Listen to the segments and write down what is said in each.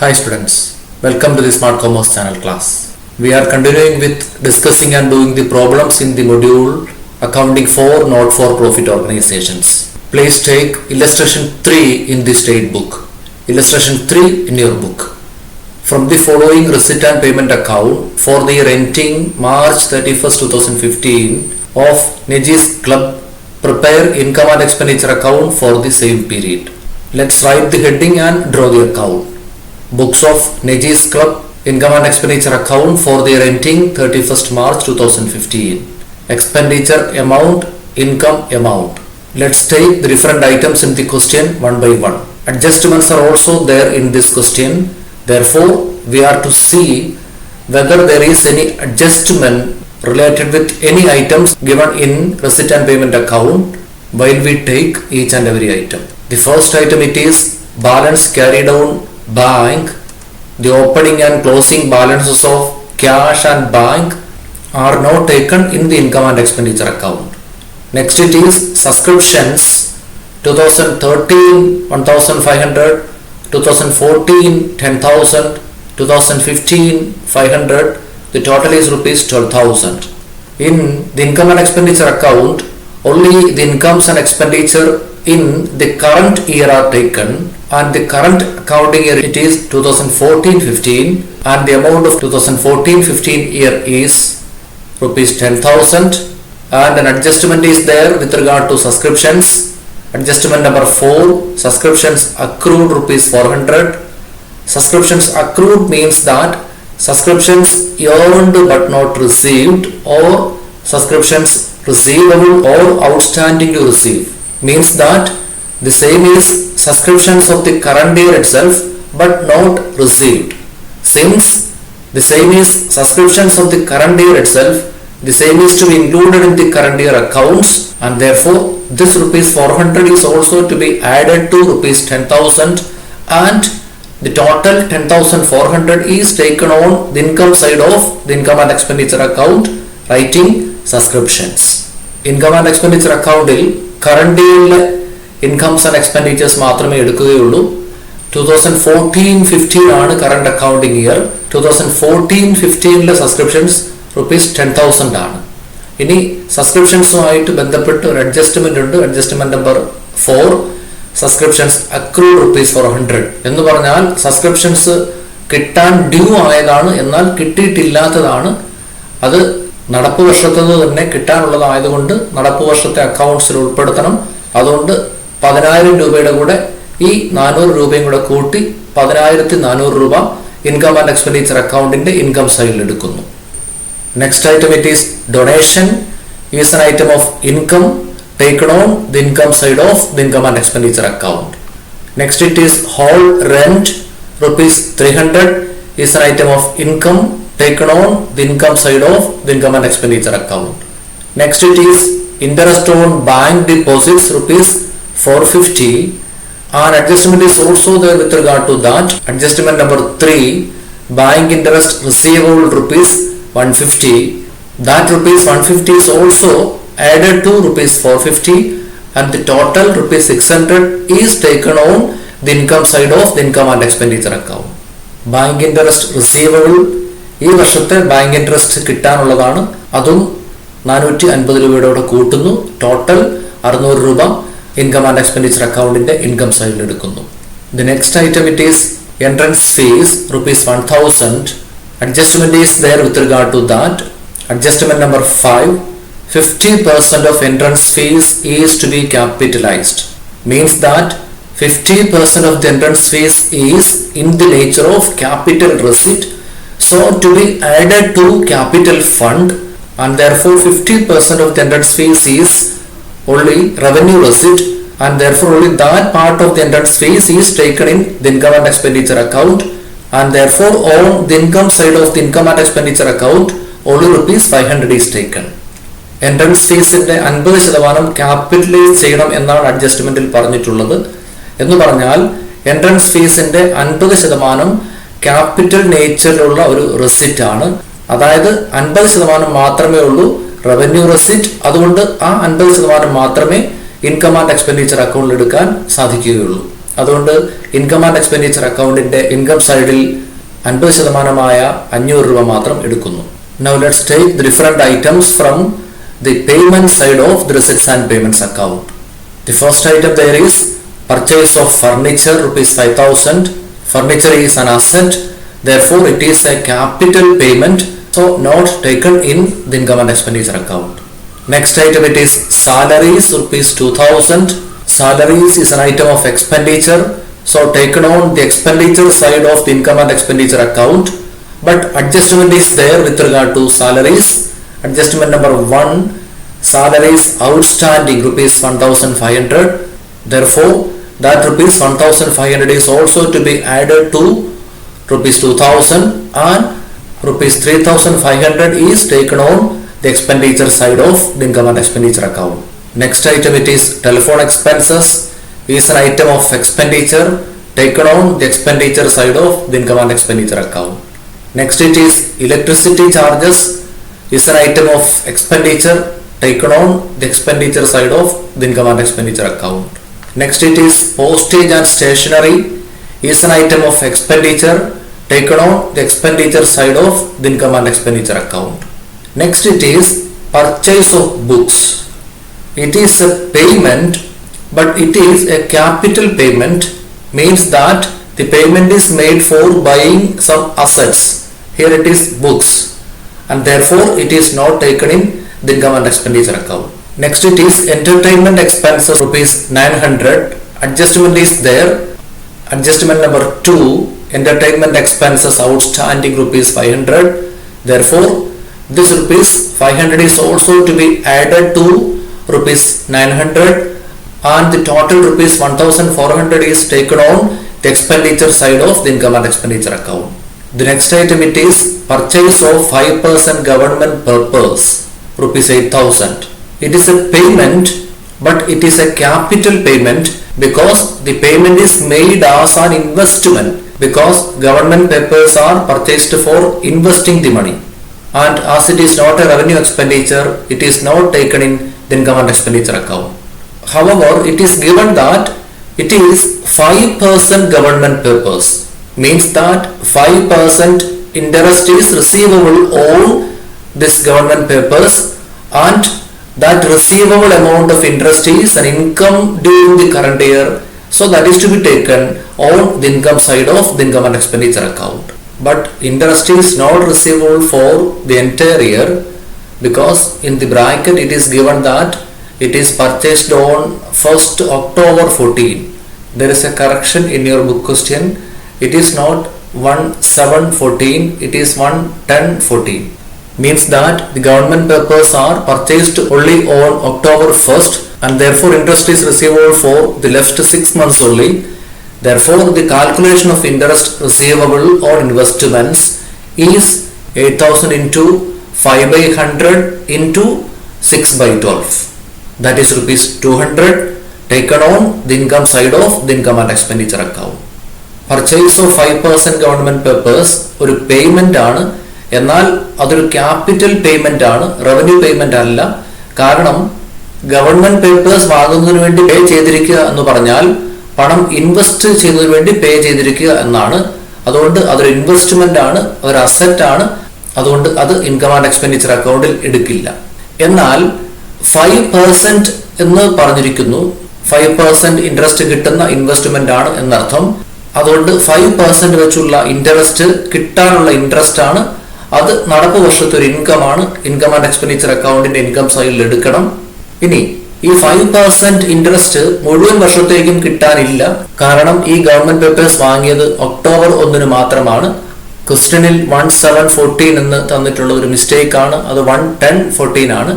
Hi students, welcome to the Smart Commerce channel class. We are continuing with discussing and doing the problems in the module Accounting for Not-for-Profit Organizations. Please take illustration 3 in the state book. Illustration 3 in your book. From the following receipt and payment account for the year ending March 31st, 2015 of Neji's Club, prepare income and expenditure account for the same period. Let's write the heading and draw the account. Books of Neji's Club, income and expenditure account for the year ending 31st March 2015. Expenditure amount, income amount. Let's take the different items in the question one by one. Adjustments are also there in this question. Therefore, we are to see whether there is any adjustment related with any items given in receipt and payment account while we take each and every item. The first item, it is balance carried on bank. The opening and closing balances of cash and bank are now taken in the income and expenditure account. Next, it is subscriptions. 2013 1500, 2014 10,000, 2015 500. The total is rupees 12,000. In the income and expenditure account, only the incomes and expenditure in the current year are taken, and the current accounting year, it is 2014-15, and the amount of 2014-15 year is rupees 10,000, and an adjustment is there with regard to subscriptions. Adjustment number 4, subscriptions accrued rupees 400. Subscriptions accrued means that subscriptions earned but not received, or subscriptions receivable or outstanding to receive, means that the same is subscriptions of the current year itself but not received. Since the same is subscriptions of the current year itself, the same is to be included in the current year accounts, and therefore this rupees 400 is also to be added to rupees 10,000, and the total 10,400 is taken on the income side of the income and expenditure account, writing subscriptions. Income and expenditure account current year incomes and expenditures മാത്രമേ എടുക്കുകയുള്ളൂ. 2014-15 ആണ് current accounting year. 2014-15 subscriptions rupees 10,000 ആണ്. ഇനി സബ്സ്ക്രിപ്ഷൻസുമായിട്ട് ബന്ധപ്പെട്ട് ഒരു adjustment ഉണ്ട്. Adjustment number 4, subscriptions accrued rupees 400 എന്ന് പറഞ്ഞാൽ subscriptions കിട്ടാൻ ഡ്യൂ ആയതാണ്, എന്നാൽ കിട്ടിയിട്ടില്ലാത്തതാണ്. അത് നടപ്പ് വർഷത്തത് തന്നെ കിട്ടാനുള്ളതായതുകൊണ്ട് നടപ്പ് വർഷത്തെ അക്കൗണ്ട്സിൽ ഉൾപ്പെടുത്തണം. അതുകൊണ്ട് 10,000 രൂപയുടെ കൂടെ ഈ 400 രൂപയും കൂടെ കൂട്ടി 10,400 രൂപ ഇൻകം ആൻഡ് എക്സ്പെൻഡിച്ചർ അക്കൗണ്ടിന്റെ ഇൻകം സൈഡിൽ എടുക്കുന്നു. Next item, it is donation is an item of income taken on the income side of the income and expenditure account. Next, it is hall rent rupees 300 is an item of income taken on the income side of the income and expenditure account. Next, it is interest on bank deposits rupees 450. An adjustment is also there with regard to that. Adjustment number 3, bank interest receivable rupees 150. That rupees 150 is also added to rupees 450, and the total rupees 600 is taken on the income side of the income and expenditure account. Bank interest receivable ഈ വർഷത്തെ bank interest കിട്ടാനുള്ളതാണ്. അതും 450 രൂപയുടെ കൂട്ടുന്നു. Total 600 രൂപ income and expenditure അക്കൗണ്ടിന്റെ income സൈഡിൽ എടുക്കുന്നു. The next item, it is entrance fees rupees 1,000. Adjustment is there with regard to that. Adjustment number 5, 50% of entrance fees is to be capitalized, means that 50% of the entrance fees is in the nature of capital receipt, so to be added to capital fund, and therefore 50% of the entrance fees is only revenue receipt, and therefore only that part of the entrance fees is taken in the income and expenditure account, and therefore on the income side of the income and expenditure account only rupees 500 is taken. Entrance ഫീസിന്റെ 50% capitalise ചെയ്യണം എന്നാണ് അഡ്ജസ്റ്റ്മെന്റിൽ പറഞ്ഞിട്ടുള്ളത്. എന്ന് പറഞ്ഞാൽ entrance ഫീസിന്റെ 50% capital നേച്ചറിലുള്ള ഒരു receipt ആണ്. അതായത് 50% മാത്രമേ ഉള്ളൂ റവന്യൂ റെസിറ്റ്. അതുകൊണ്ട് ആ 50% മാത്രമേ ഇൻകം ആൻഡ് എക്സ്പെൻഡിച്ചർ അക്കൗണ്ടിൽ എടുക്കാൻ സാധിക്കുകയുള്ളൂ. അതുകൊണ്ട് ഇൻകം ആൻഡ് എക്സ്പെൻഡിച്ചർ അക്കൗണ്ടിന്റെ ഇൻകം സൈഡിൽ 50% 500 രൂപ മാത്രം എടുക്കുന്നു. Now let's take the different items from the payment side of the receipts and payments account. The first item there is purchase of furniture rupees 5,000. Furniture is an asset, therefore it is a capital payment, so not taken in the income and expenditure account. Next item it is salaries rupees 2,000. Salaries is an item of expenditure, so taken on the expenditure side of the income and expenditure account, but adjustment is there with regard to salaries. Adjustment number 1, salaries outstanding rupees 1,500, therefore that rupees 1,500 is also to be added to rupees 2,000 and rupees 3,500 is taken on the expenditure side of the income and expenditure account. Next item it is telephone expenses is an item of expenditure taken on the expenditure side of the income and expenditure account. Next it is electricity charges is an item of expenditure taken on the expenditure side of the income and expenditure account. Next it is postage and stationery is an item of expenditure taken on the expenditure side of the income and expenditure account. Next it is purchase of books. It is a payment, but it is a capital payment, means that the payment is made for buying some assets. Here it is books, and therefore it is not taken in the income and expenditure account. Next it is entertainment expenses rupees 900. Adjustment is there. Adjustment number 2, entertainment expenses outstanding rupees 500. Therefore this rupees 500 is also to be added to rupees 900, and the total rupees 1,400 is taken on the expenditure side of the income and expenditure account. The next item it is purchase of 5% government purpose rupees 8,000. It is a payment, but it is a capital payment because the payment is made as an investment, because government papers are purchased for investing the money, and as it is not a revenue expenditure, it is not taken in the income and expenditure account. However, it is given that it is 5% government purpose, means that 5% interest is receivable on this government papers, and that receivable amount of interest is an income during the current year, so that is to be taken on the income side of the income and expenditure account. But interest is not receivable for the entire year, because in the bracket it is given that it is purchased on 1st October 14. There is a correction in your book question. It is not 1/7/14, it is 1/10/14. Means that the government papers are purchased only on October 1st, and therefore interest is receivable for the left 6 months only. Therefore the calculation of interest receivable on investments is 8,000 into 5/100 into 6/12. That is rupees 200 taken on the income side of the income and expenditure account. Purchase of 5% government papers ഒരു payment ആണ്, എന്നാൽ അതൊരു capital payment ആണ്, revenue payment അല്ല. കാരണം government papers വാങ്ങുന്നതിന് വേണ്ടി പേ ചെയ്തിരിക്കുക എന്ന് പറഞ്ഞാൽ പണം ഇൻവെസ്റ്റ് ചെയ്യുന്നതിന് വേണ്ടി പേ ചെയ്തിരിക്കുക എന്നാണ്. അതുകൊണ്ട് അതൊരു ഇൻവെസ്റ്റ്മെന്റ് ആണ്, ഒരു അസറ്റ് ആണ്. അതുകൊണ്ട് അത് ഇൻകം ആൻഡ് എക്സ്പെൻഡിച്ചർ അക്കൗണ്ടിൽ എടുക്കില്ല. എന്നാൽ 5% എന്ന് പറഞ്ഞിരിക്കുന്നു, 5% ഇൻട്രസ്റ്റ് കിട്ടുന്ന ഇൻവെസ്റ്റ്മെന്റ് ആണ് എന്നർത്ഥം. അതുകൊണ്ട് 5% വെച്ചുള്ള ഇൻട്രസ്റ്റ് കിട്ടാനുള്ള ഇൻട്രസ്റ്റ് ആണ്, അത് നടപ്പ് വർഷത്തെ ഒരു ഇൻകം ആണ്. ഇൻകം ആൻഡ് എക്സ്പെൻഡിച്ചർ അക്കൗണ്ടിന്റെ ഇൻകം സൈഡിൽ എടുക്കണം. ഇനി ഈ 5% ഇൻട്രസ്റ്റ് മുഴുവൻ വർഷത്തേക്കും കിട്ടാനില്ല, കാരണം ഈ ഗവൺമെന്റ് പേപ്പേഴ്സ് വാങ്ങിയത് October 1 മാത്രമാണ്. ക്വസ്റ്റ്യനിൽ 1/7/14 എന്ന് തന്നിട്ടുള്ള ഒരു മിസ്റ്റേക്ക് ആണ്, അത് 1/10/14 ആണ്.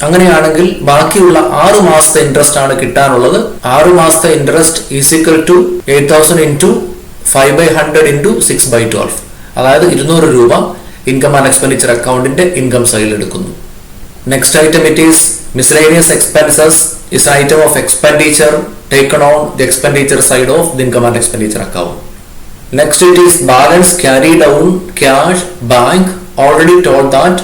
അങ്ങനെയാണെങ്കിൽ ബാക്കിയുള്ള 6 മാസത്തെ ഇൻട്രസ്റ്റ് ആണ് കിട്ടാനുള്ളത്. 6 മാസത്തെ interest is equal to 8,000 into 5/100 into 6/12, അതായത് 200 രൂപ ഇൻകം ആൻഡ് എക്സ്പെൻഡിച്ചർ അക്കൗണ്ടിന്റെ ഇൻകം സൈഡിൽ എടുക്കുന്നു. Next item it is miscellaneous expenses is an item of expenditure taken on the expenditure side of the income and expenditure account. Next it is balance carried down cash bank. Already told that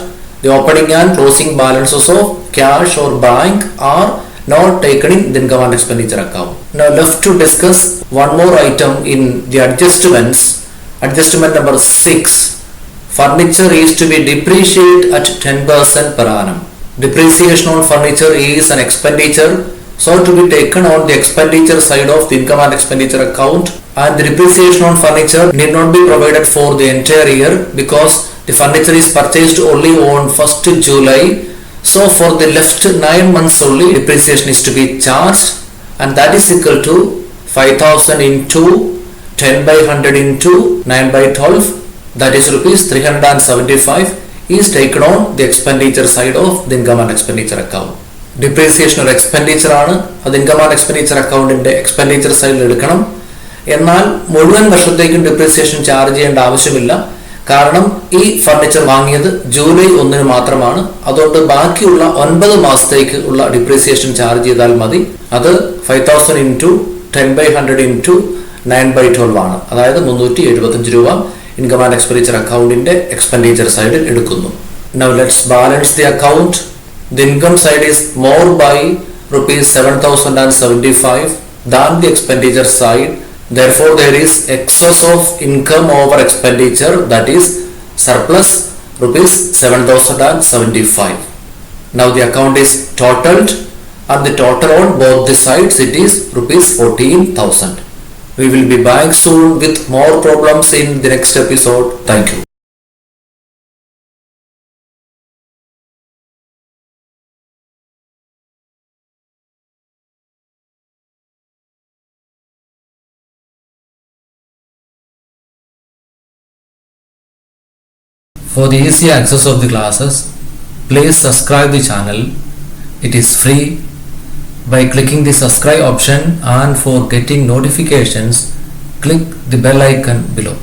the opening and closing balances of cash or bank are not taken in the income and expenditure account. Now left to discuss one more item in the adjustments. Adjustment number 6. Furniture is to be depreciated at 10% per annum. Depreciation on furniture is an expenditure, so to be taken on the expenditure side of the income and expenditure account, and the depreciation on furniture need not be provided for the entire year because the furniture is purchased only on 1st July. So for the left 9 months only depreciation is to be charged, and that is equal to 5,000 into 10 by 100 into 9 by 12, that is rupees 375 is taken on the expenditure side of the income and expenditure account. Depreciation or expenditure ആണ്, അത് income and expenditure accountന്റെ expenditure സൈഡിൽ എടുക്കണം. എന്നാൽ മുഴുവൻ വർഷത്തേക്കും depreciation charge ചെയ്യേണ്ട ആവശ്യമില്ല. കാരണം ഈ ഫർണിച്ചർ വാങ്ങിയത് ജൂലൈ 1 മാത്രമാണ്. അതുകൊണ്ട് ബാക്കിയുള്ള 9 മാസത്തേക്ക് ഉള്ള ഡിപ്രീസിയേഷൻ ചാർജ് ചെയ്താൽ മതി. അത് 5,000 into 10 by 100 into 9 by 12 ആണ്. അതായത് 375 രൂപ income and expenditure accountന്റെ expenditure സൈഡിൽ എടുക്കുന്നു. Now let's balance the account. The income side is more by rupees 7,075 than the expenditure side. Therefore, there is excess of income over expenditure, that is surplus rupees 7,075. Now the account is totaled, and the total on both the sides it is rupees 14,000. We will be back soon with more problems in the next episode. Thank you. For the easy access of the classes, please subscribe the channel. It is free by clicking the subscribe option, and for getting notifications, click the bell icon below.